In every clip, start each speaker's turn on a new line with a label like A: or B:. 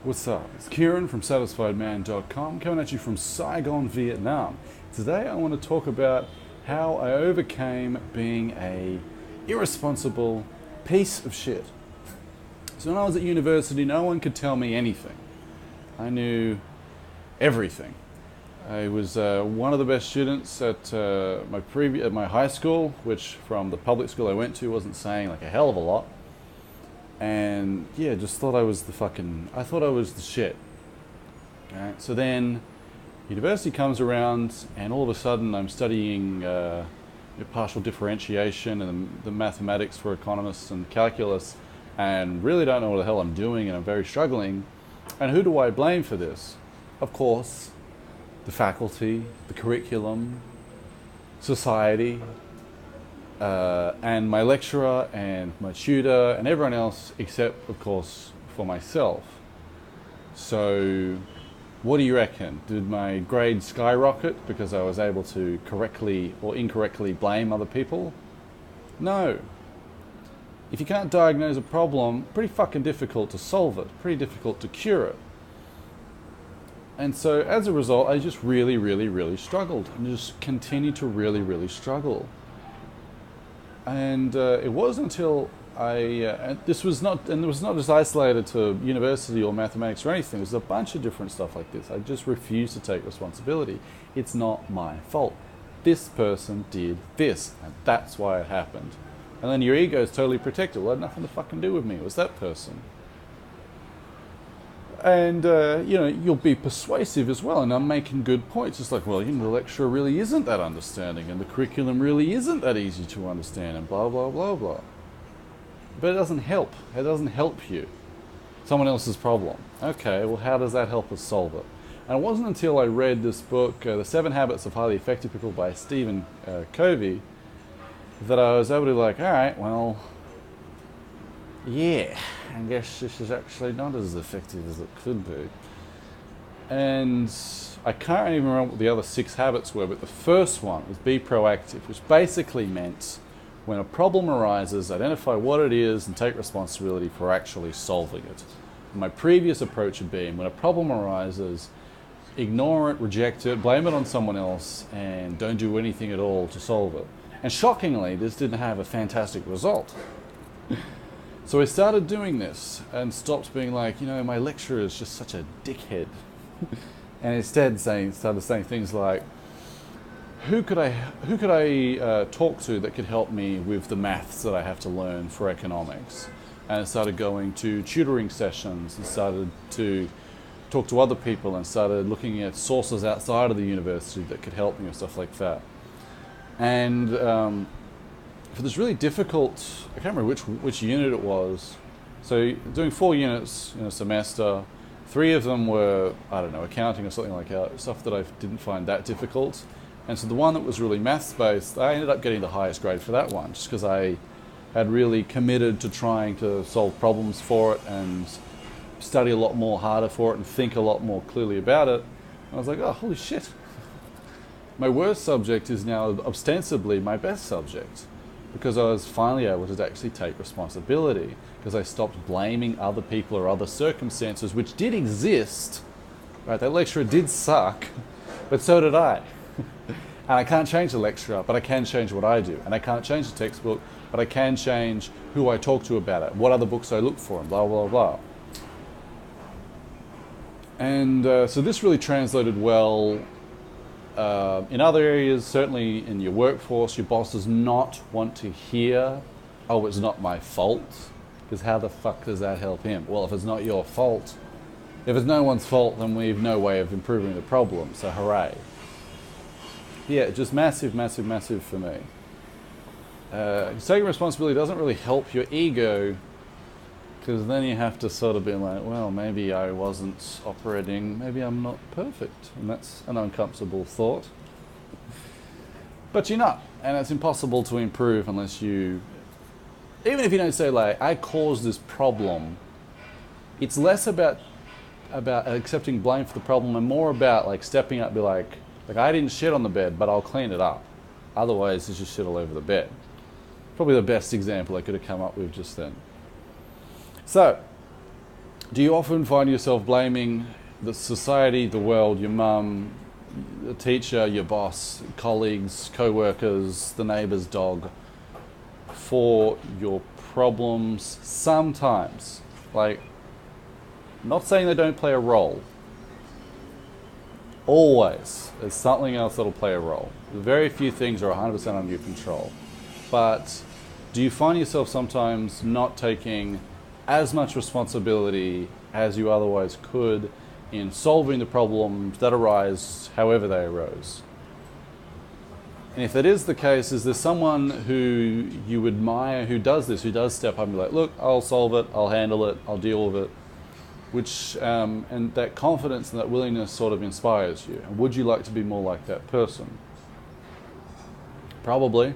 A: What's up? It's Kieran from SatisfiedMan.com coming at you from Saigon, Vietnam. Today I want to talk about how I overcame being a irresponsible piece of shit. So when I was at university, no one could tell me anything. I knew everything. I was one of the best students at my high school, which from the public school I went to wasn't saying like a hell of a lot. And yeah, just thought I was I thought I was the shit. Right? So then university comes around and all of a sudden I'm studying partial differentiation and the mathematics for economists and calculus and really don't know what the hell I'm doing and I'm very struggling. And who do I blame for this? Of course, the faculty, the curriculum, society, and my lecturer and my tutor and everyone else except, of course, for myself. So what do you reckon? Did my grades skyrocket because I was able to correctly or incorrectly blame other people? No. If you can't diagnose a problem, pretty fucking difficult to solve it, pretty difficult to cure it. And so as a result, I just really struggled and just continued to really struggle. And it wasn't until it was not just isolated to university or mathematics or anything. It was a bunch of different stuff like this. I just refused to take responsibility. It's not my fault. This person did this, and that's why it happened. And then your ego is totally protected. Well, it had nothing to fucking do with me. It was that person. And you'll be persuasive as well, and I'm making good points. It's like, well, the lecturer really isn't that understanding, and the curriculum really isn't that easy to understand, and blah blah blah blah. But it doesn't help. It doesn't help you. Someone else's problem. Okay, well, how does that help us solve it? And it wasn't until I read this book, The 7 Habits of Highly Effective People by Stephen Covey, that I was able to all right, well, yeah, I guess this is actually not as effective as it could be. And I can't even remember what the other 6 habits were, but the first one was be proactive, which basically meant when a problem arises, identify what it is and take responsibility for actually solving it. And my previous approach had been when a problem arises, ignore it, reject it, blame it on someone else, and don't do anything at all to solve it. And shockingly, this didn't have a fantastic result. So I started doing this and stopped being like, my lecturer is just such a dickhead. And instead started saying things like, who could I talk to that could help me with the maths that I have to learn for economics? And I started going to tutoring sessions and started to talk to other people and started looking at sources outside of the university that could help me with stuff like that. And for this really difficult, I can't remember which unit it was. So doing 4 units in a semester, 3 of them were, accounting or something like that, stuff that I didn't find that difficult. And so the one that was really maths-based, I ended up getting the highest grade for that one, just because I had really committed to trying to solve problems for it and study a lot more harder for it and think a lot more clearly about it. And I was like, oh, holy shit. My worst subject is now ostensibly my best subject, because I was finally able to actually take responsibility, because I stopped blaming other people or other circumstances, which did exist. Right, that lecturer did suck, but so did I. And I can't change the lecturer, but I can change what I do. And I can't change the textbook, but I can change who I talk to about it, what other books I look for, and blah, blah, blah. And so this really translated well in other areas, certainly in your workforce. Your boss does not want to hear, oh, it's not my fault, because how the fuck does that help him? Well, if it's not your fault, if it's no one's fault, then we've no way of improving the problem, so hooray. Yeah, just massive for me. Taking responsibility doesn't really help your ego, because then you have to sort of be like, well, maybe I wasn't operating, maybe I'm not perfect. And that's an uncomfortable thought. But you're not. And it's impossible to improve unless you, even if you don't say I caused this problem, it's less about accepting blame for the problem and more about stepping up, be like I didn't shit on the bed, but I'll clean it up. Otherwise, there's just shit all over the bed. Probably the best example I could have come up with just then. So, Do you often find yourself blaming the society, the world, your mum, the teacher, your boss, colleagues, co-workers, the neighbour's dog for your problems? Sometimes. Like, not saying they don't play a role. Always there's something else that'll play a role. Very few things are 100% under your control. But do you find yourself sometimes not taking as much responsibility as you otherwise could in solving the problems that arise however they arose? And if that is the case, is there someone who you admire who does this, who does step up and be like, look, I'll solve it, I'll handle it, I'll deal with it, which, and that confidence and that willingness sort of inspires you? And would you like to be more like that person? Probably.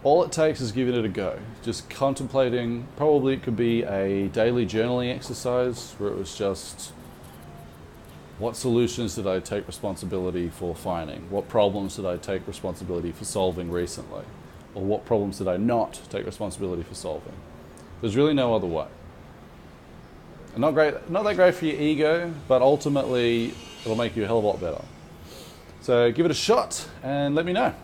A: All it takes is giving it a go. Just contemplating. Probably it could be a daily journaling exercise where it was just, what solutions did I take responsibility for finding? What problems did I take responsibility for solving recently? Or what problems did I not take responsibility for solving? There's really no other way. And not that great for your ego, but ultimately it'll make you a hell of a lot better. So give it a shot and let me know.